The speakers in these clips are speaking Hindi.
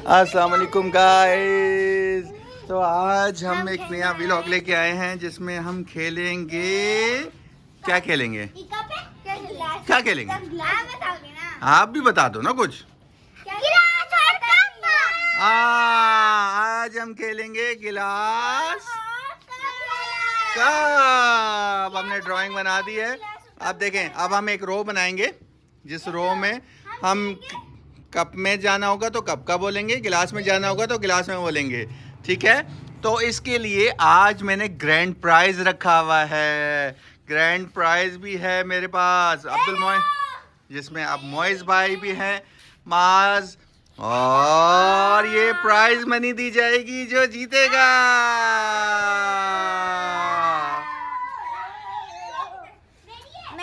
अस्सलाम वालेकुम गाइस। तो आज हम एक नया व्लॉग लेके आए हैं जिसमें हम खेलेंगे। क्या खेलेंगे? क्या खेलेंगे? आप भी बता दो ना कुछ। आज हम खेलेंगे गिलास कप। हमने ड्राइंग बना दी है। अब देखें, अब हम एक रो बनाएंगे जिस रो में हम कप में जाना होगा तो कप का बोलेंगे, गिलास में जाना होगा तो गिलास में बोलेंगे। ठीक है, तो इसके लिए आज मैंने ग्रैंड प्राइज रखा हुआ है। ग्रैंड प्राइज भी है मेरे पास अब्दुल मोइज, जिसमें अब मोइज भाई भी हैं, माज, और ये प्राइज मनी दी जाएगी जो जीतेगा।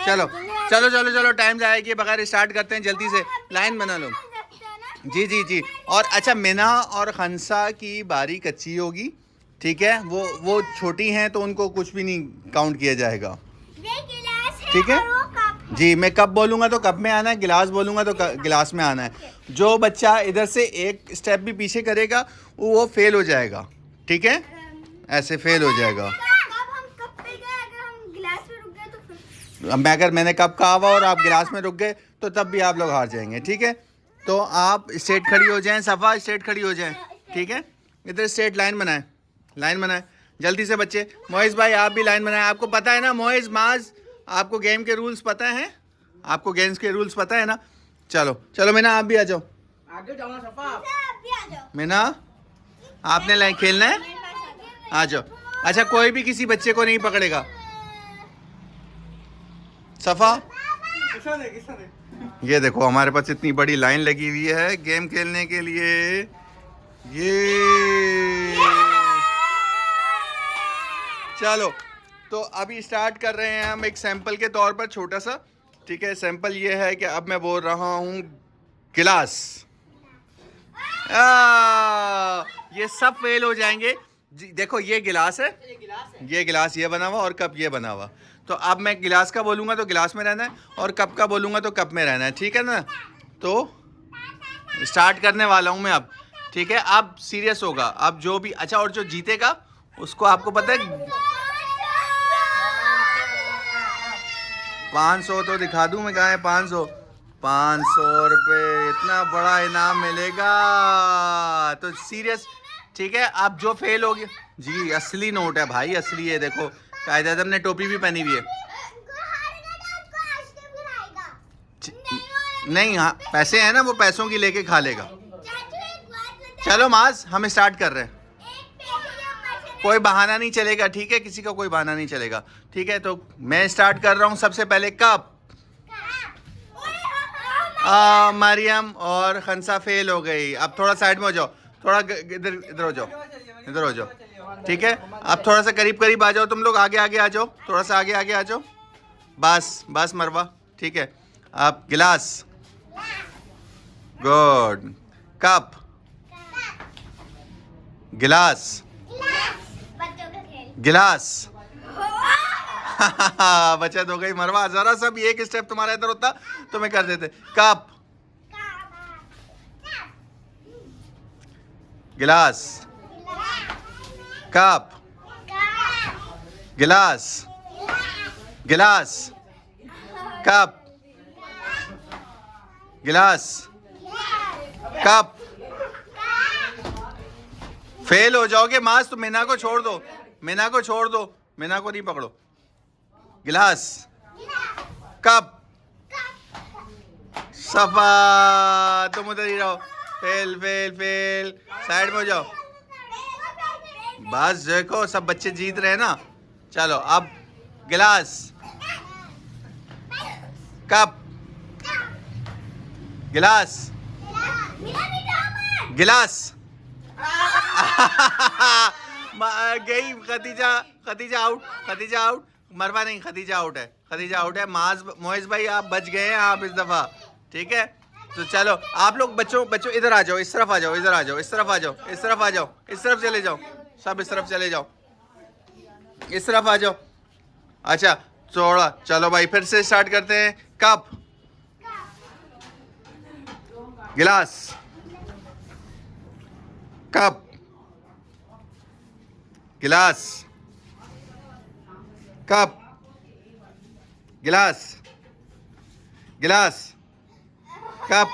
चलो चलो चलो चलो, टाइम जाएगी, बगैर स्टार्ट करते हैं, जल्दी से लाइन बना लो। जी जी जी। और अच्छा, मिना और खंसा की बारी कच्ची होगी, ठीक है? वो छोटी हैं तो उनको कुछ भी नहीं काउंट किया जाएगा, ठीक है जी। मैं कप बोलूँगा तो कप में आना है, गिलास बोलूँगा तो गिलास में आना है। जो बच्चा इधर से एक स्टेप भी पीछे करेगा वो फेल हो जाएगा, ठीक है? ऐसे फेल हो जाएगा। अगर मैंने कप कहा हुआ और आप गिलास में रुक गए तो तब भी आप लोग हार जाएंगे, ठीक है? तो आप स्ट्रेट खड़ी हो जाएं, सफ़ा स्ट्रेट खड़ी हो जाएं, ठीक है? इधर स्ट्रेट लाइन बनाएं, लाइन बनाएं जल्दी से बच्चे। मोइज भाई आप भी लाइन बनाएं। आपको पता है ना मोइज, माज, आपको गेम के रूल्स पता हैं? आपको गेम्स के रूल्स पता है ना? चलो चलो मीना, आप भी आ जाओ। आगे जाओ ना सफा। मीना, आपने लाइन खेलना है, आ जाओ। अच्छा, कोई भी किसी बच्चे को नहीं पकड़ेगा। सफ़ा, ये देखो हमारे पास इतनी बड़ी लाइन लगी हुई है गेम खेलने के लिए। ये चलो, तो अभी स्टार्ट कर रहे हैं हम एक सैंपल के तौर पर, छोटा सा, ठीक है? सैंपल ये है कि अब मैं बोल रहा हूँ गिलास। ये सब फेल हो जाएंगे जी। देखो ये गिलास है, ये गिलास ये बना हुआ और कप ये बना हुआ। तो अब मैं गिलास का बोलूँगा तो गिलास में रहना है और कप का बोलूँगा तो कप में रहना है, ठीक है ना? तो स्टार्ट करने वाला हूँ मैं अब, ठीक है? अब सीरियस होगा अब जो भी। अच्छा, और जो जीतेगा उसको, आपको पता है 500 तो दिखा दूँ मैं, कहाँ है 500? 500 रुपये, इतना बड़ा इनाम मिलेगा तो सीरियस, ठीक है? अब जो फेल हो गया जी, असली नोट है भाई, असली है। देखो कायदे आज़म ने टोपी भी पहनी हुई है। नहीं, हाँ पैसे हैं ना, वो पैसों की लेके खा लेगा। चलो माज, हम स्टार्ट कर रहे हैं। कोई बहाना नहीं चलेगा, ठीक है? किसी का कोई बहाना नहीं चलेगा, ठीक है? तो मैं स्टार्ट कर रहा हूँ। सबसे पहले कप। मरियम और खंसा फेल हो गई। अब थोड़ा साइड में हो जाओ, थोड़ा इधर इधर हो जाओ, इधर हो जाओ, ठीक है? अब थोड़ा सा करीब करीब आ जाओ तुम लोग, आगे आगे आ जाओ, थोड़ा सा आगे आगे आ जाओ। बस बस मरवा, ठीक है? अब गिलास, गुड। कप, गिलास, गिलास। बचत हो गई मरवा। जरा सा भी एक स्टेप तुम्हारा इधर होता तो मैं कर देते। कप, गिलास, कप, गिलास, गिलास, कप, गिलास, कप। फेल हो जाओगे मास, तो मीना को छोड़ दो, मीना को छोड़ दो, मीना को नहीं पकड़ो। गिलास, कप, सफा, तुम उधर ही रहो। फेल फेल फेल, साइड में हो जाओ। बस देखो सब बच्चे जीत रहे हैं ना। चलो अब गिलास, कप, गिलास, गिलास। गई खदीजा, खदीजा आउट, खदीजा आउट। मरवा नहीं, खदीजा आउट है, खदीजा आउट है। माज, मोइज भाई आप बच गए हैं आप इस दफा, ठीक है? तो चलो आप लोग बच्चों बच्चों इधर आ जाओ, इस तरफ आ जाओ, इधर आ जाओ, इस तरफ आ जाओ, इस तरफ आ जाओ, इस तरफ चले जाओ, सब इस तरफ चले जाओ, इस तरफ आ जाओ। अच्छा थोड़ा, चलो भाई फिर से स्टार्ट करते हैं। कप, गिलास, कप, गिलास, कप, गिलास, गिलास, कप,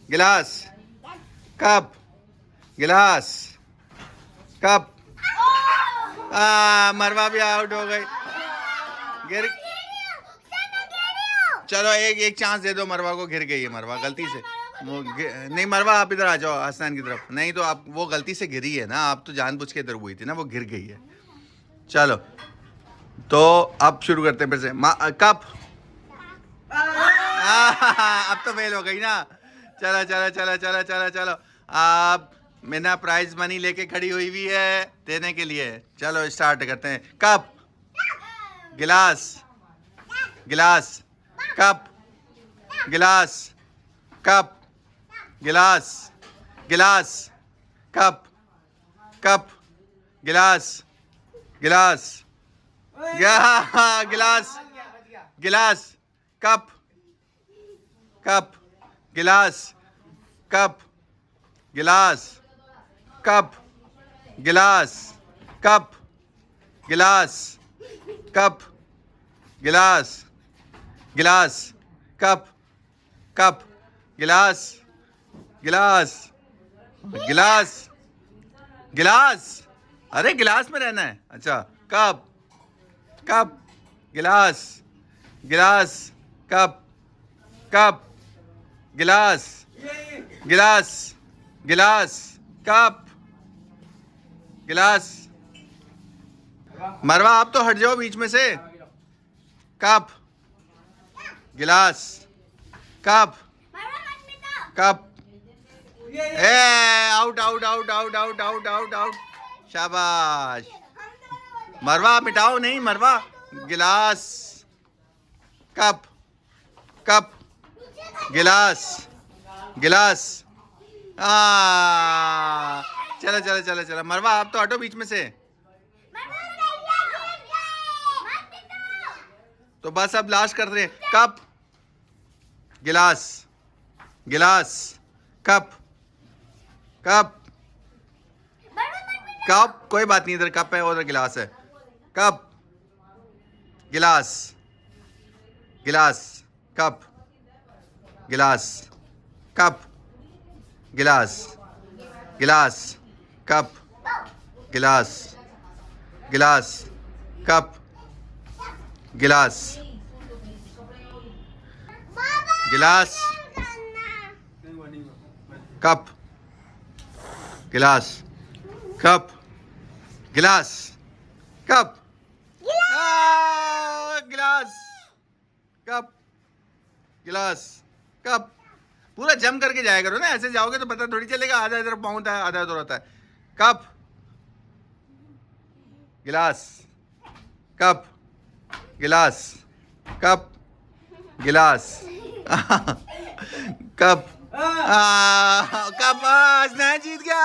गिलास, कप, गिलास, कप। मरवा भी आउट हो गई। गिर, चलो एक चांस दे दो मरवा को। गिर गई है मरवा गलती से। वो नहीं मरवा आप इधर आ जाओ हसनैन की तरफ। नहीं तो आप वो गलती से गिरी है ना, आप तो जानबूझ के इधर हुई थी ना, वो गिर गई है। चलो तो अब शुरू करते हैं फिर से। कप। अब तो फेल हो गई ना। चलो चलो चलो चलो चलो चलो। अब मीना प्राइज मनी लेके खड़ी हुई भी है देने के लिए। चलो स्टार्ट करते हैं। कप, गिलास, गिलास, कप, गिलास, कप, गिलास, गिलास, कप, कप, गिलास, गिलास, गिलास, गिलास, कप, कप, गिलास, कप, गिलास, कप, गिलास, कप, गिलास, कप, गिलास, गिलास, कप, कप, गिलास, गिलास, गिलास, गिलास। अरे गिलास में रहना है। अच्छा कप, कप, गिलास, गिलास, कप, कप, गिलास, गिलास, गिलास, कप, गिलास। मरवा आप तो हट जाओ बीच में से। कप, गिलास, कप, कप। ए out out out out out out out out. शाबाश। मरवा आप मिटाओ नहीं मरवा। गिलास, कप, कप, गिलास, गिलास। चलो चलो चलो चलो मरवा आप तो हटो बीच में से। तो बस अब लास्ट कर रहे हैं। कप, गिलास, गिलास, कप, कप, कप। कोई बात नहीं, इधर कप है उधर गिलास है। कप, गिलास, गिलास, कप, गिलास, कप, गिलास, गिलास, कप, गिलास, गिलास, कप, गिलास, गिलास, कप, गिलास, कप, गिलास, कप, गिलास, कप, गिलास, कप। पूरा जम करके जाया करो ना, ऐसे जाओगे तो पता थोड़ी चलेगा। आधा इधर पहुंचता है आधा उधर होता है। कप, गिलास, कप, गिलास, कप, गिलास, कप, कप। हसनैन जीत गया।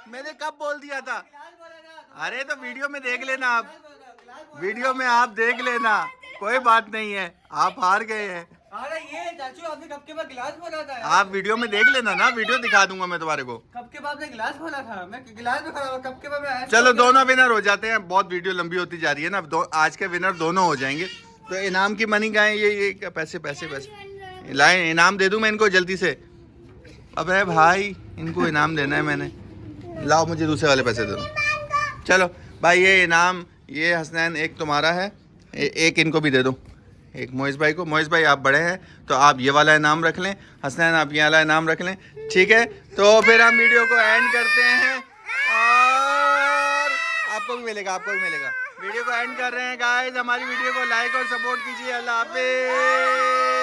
मैंने कब बोल दिया था। अरे तो वीडियो में देख लेना आप, वीडियो में आप देख लेना, कोई बात नहीं है। आप हार गए हैं। अरे ये चाचू आपने कब के बाद गिलास बोला था। आप वीडियो में देख लेना ना, वीडियो दिखा दूंगा मैं तुम्हारे को। कब के बाद गिलास बोला था। मैं गिलास में खड़ा हुआ कब के बाद मैं। चलो दोनों विनर हो जाते हैं। बहुत वीडियो लंबी होती जा रही है ना। आज के विनर दोनों हो जाएंगे। तो इनाम की मनी कहाँ है? ये पैसे पैसे पैसे लाए। इनाम दे दूं मैं इनको जल्दी से। अबे भाई इनको इनाम देना है मैंने। लाओ मुझे दूसरे वाले पैसे दे दो। चलो भाई ये इनाम, ये हसनैन एक तुम्हारा है, एक इनको भी दे दो। एक मोइस भाई को। मोइस भाई आप बड़े हैं तो आप ये वाला इनाम रख लें। हसनैन आप ये वाला इनाम रख लें। ठीक है तो फिर हम वीडियो को एंड करते हैं। और आपको भी मिलेगा, आपको भी मिलेगा। वीडियो को एंड कर रहे हैं गाइस। हमारी वीडियो को लाइक और सपोर्ट कीजिए। अल्लाह हाफिज़।